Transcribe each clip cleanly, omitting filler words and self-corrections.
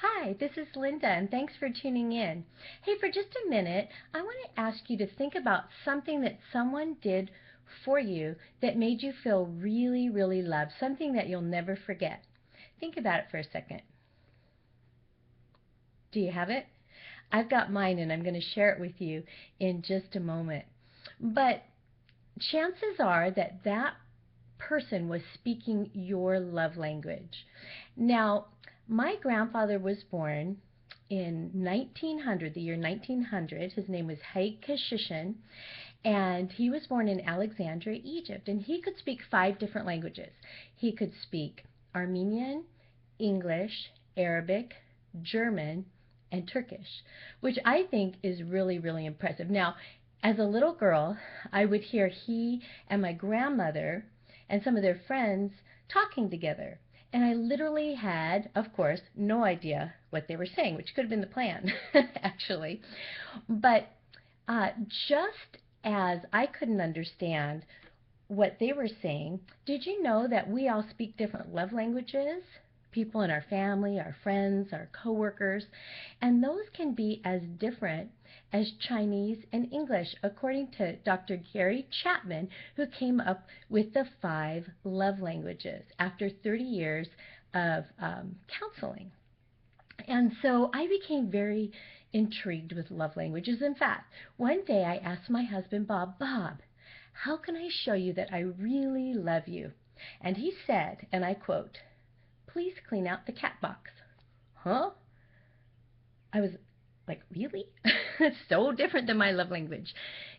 Hi, this is Linda, and thanks for tuning in. Hey, for just a minute, I want to ask you to think about something that someone did for you that made you feel really, really loved, something that you'll never forget. Think about it for a second. Do you have it? I've got mine, and I'm going to share it with you in just a moment. But chances are that that person was speaking your love language. Now, my grandfather was born in 1900, the year 1900. His name was Heike Shishin, and he was born in Alexandria, Egypt, and he could speak 5 different languages. He could speak Armenian, English, Arabic, German, and Turkish, which I think is really, really impressive. Now, as a little girl, I would hear he and my grandmother and some of their friends talking together. And I literally had, of course, no idea what they were saying, which could have been the plan, actually. But just as I couldn't understand what they were saying, did you know that we all speak different love languages? People in our family, our friends, our coworkers, and those can be as different as Chinese and English, according to Dr. Gary Chapman, who came up with the 5 love languages after 30 years of counseling. And so I became very intrigued with love languages. In fact, one day I asked my husband, Bob, how can I show you that I really love you? And he said, and I quote, please clean out the cat box. Huh? I was like, really? It's so different than my love language.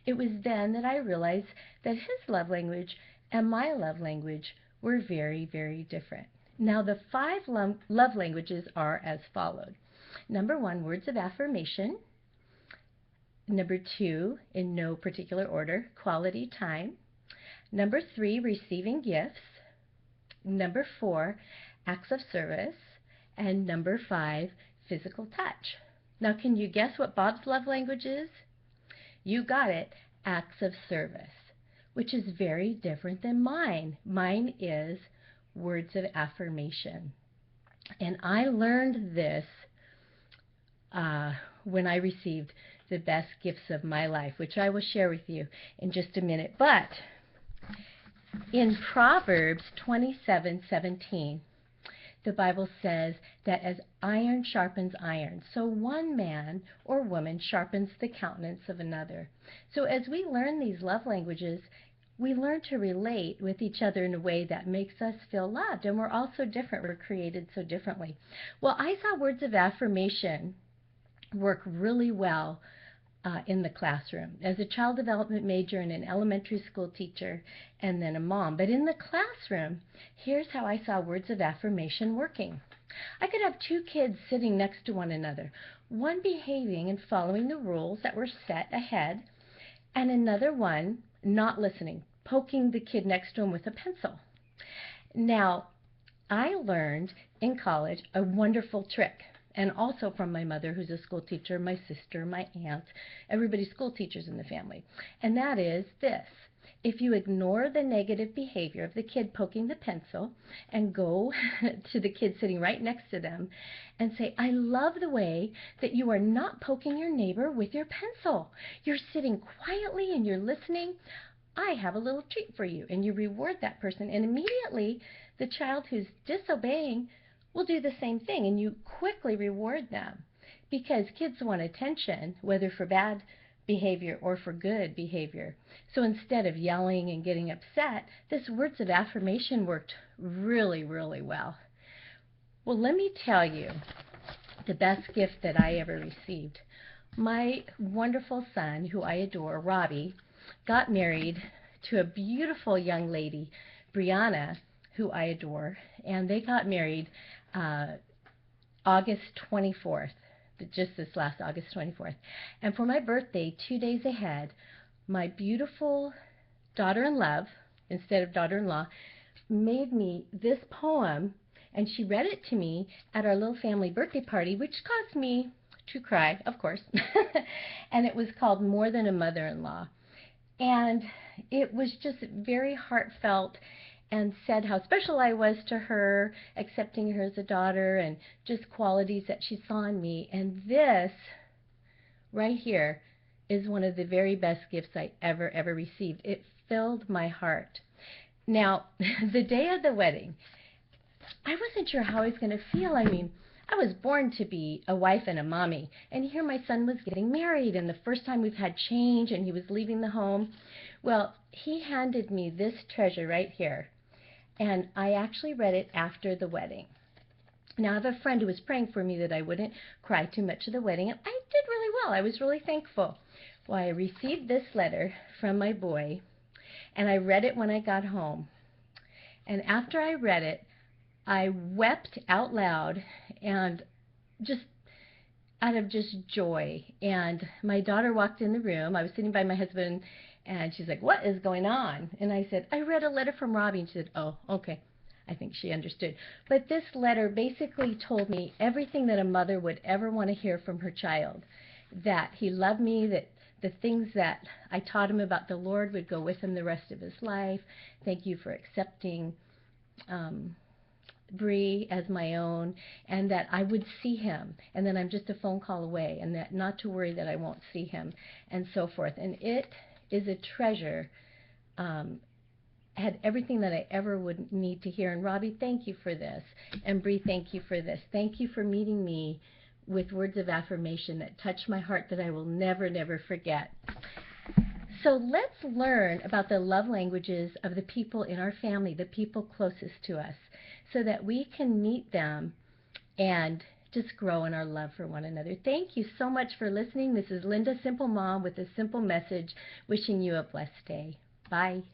It was then that I realized that his love language and my love language were very, very different. Now, the 5 love languages are as followed. Number 1, words of affirmation. Number 2, in no particular order, quality time. Number 3, receiving gifts. Number 4, acts of service. And number 5, physical touch. Now, can you guess what Bob's love language is? You got it, acts of service, which is very different than mine. Mine is words of affirmation. And I learned this when I received the best gifts of my life, which I will share with you in just a minute. But in Proverbs 27:17, the Bible says that as iron sharpens iron, so one man or woman sharpens the countenance of another. So as we learn these love languages, we learn to relate with each other in a way that makes us feel loved. And we're all so different. We're created so differently. Well, I saw words of affirmation work really well in the classroom as a child development major and an elementary school teacher and then a mom. But in the classroom, here's how I saw words of affirmation working. I could have 2 kids sitting next to one another, one behaving and following the rules that were set ahead, and another one not listening, poking the kid next to him with a pencil. Now, I learned in college a wonderful trick, and also from my mother, who's a school teacher, my sister, my aunt, everybody's school teachers in the family. And that is this. If you ignore the negative behavior of the kid poking the pencil and go to the kid sitting right next to them and say, I love the way that you are not poking your neighbor with your pencil. You're sitting quietly and you're listening. I have a little treat for you. And you reward that person. And immediately the child who's disobeying will do the same thing, and you quickly reward them because kids want attention, whether for bad behavior or for good behavior. So instead of yelling and getting upset, this words of affirmation worked really, really well. Well, let me tell you the best gift that I ever received. My wonderful son, who I adore, Robbie, got married to a beautiful young lady, Brianna, who I adore, and they got married August 24th, just this last August 24th. And for my birthday, 2 days ahead, my beautiful daughter-in-law, instead of daughter-in-law, made me this poem, and she read it to me at our little family birthday party, which caused me to cry, of course. And it was called More Than a Mother-in-Law. And it was just very heartfelt, and said how special I was to her, accepting her as a daughter, and just qualities that she saw in me. And this right here is one of the very best gifts I ever received. It filled my heart. Now, the day of the wedding, I wasn't sure how I was going to feel. I mean, I was born to be a wife and a mommy, and here my son was getting married, and the first time we've had change, and he was leaving the home. Well, he handed me this treasure right here, and I actually read it after the wedding. Now, I have a friend who was praying for me that I wouldn't cry too much at the wedding, and I did really well. I was really thankful. Well, I received this letter from my boy, and I read it when I got home. And after I read it, I wept out loud, and just out of just joy. And my daughter walked in the room. I was sitting by my husband, and she's like, "What is going on?" And I said, "I read a letter from Robbie." And she said, "Oh, okay." I think she understood. But this letter basically told me everything that a mother would ever want to hear from her child, that he loved me, that the things that I taught him about the Lord would go with him the rest of his life. Thank you for accepting Bree as my own, and that I would see him, and that I'm just a phone call away, and that not to worry that I won't see him, and so forth. And it is a treasure. Had everything that I ever would need to hear. And Robbie, thank you for this. And Bree, thank you for this. Thank you for meeting me with words of affirmation that touch my heart that I will never forget. So let's learn about the love languages of the people in our family, the people closest to us, so that we can meet them and just grow in our love for one another. Thank you so much for listening. This is Linda, Simple Mom, with a simple message, wishing you a blessed day. Bye.